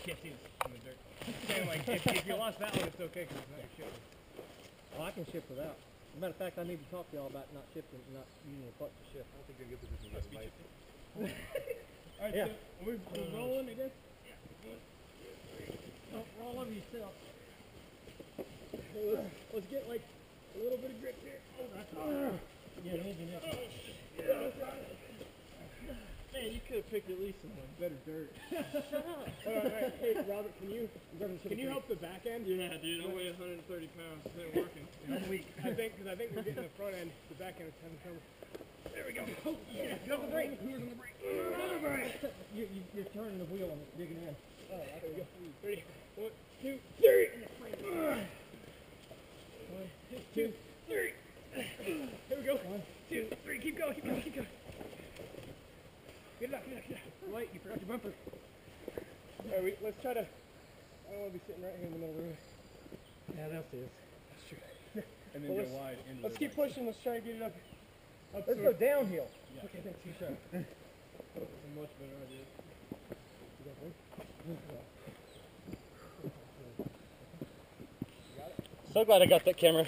shift is in the dirt. Saying like, if you lost that one, it's okay because it's not your shift. Oh, I can shift without. As a matter of fact, I need to talk to y'all about not shifting, not using the clutch to shift. I don't think you're in a good position to get light. Alright, Yeah. so we're rolling, I guess? Oh, roll over yourself. Let's get like a little bit of grip here. Oh, that's Yeah, the engine is. Man, you could have picked at least some better dirt. Shut up. Alright, hey Robert, can you help the back end? Yeah, dude, I weigh 130 pounds. It ain't working. I'm weak. I think we're getting the front end. The back end is having trouble. There we go. Oh, yeah. Get on the brake. Who's on the brake? You're turning the wheel and it's digging in. Oh, there we go. Ready? 1, 2, 3. 1, 2, 3. Here we go. 1, 2, 3. Keep going. Keep going. Keep going. Get it up. Get it up. Get it up. Wait, you forgot your bumper. Alright, let's try to. I don't want to be sitting right here in the middle of the road. Yeah, that's it. That's true. And then Well, go wide into Let's the keep pushing. Let's try to get it up. Let's go downhill. Yeah. Okay, thanks. You shut. That's a much better idea. So glad I got that camera.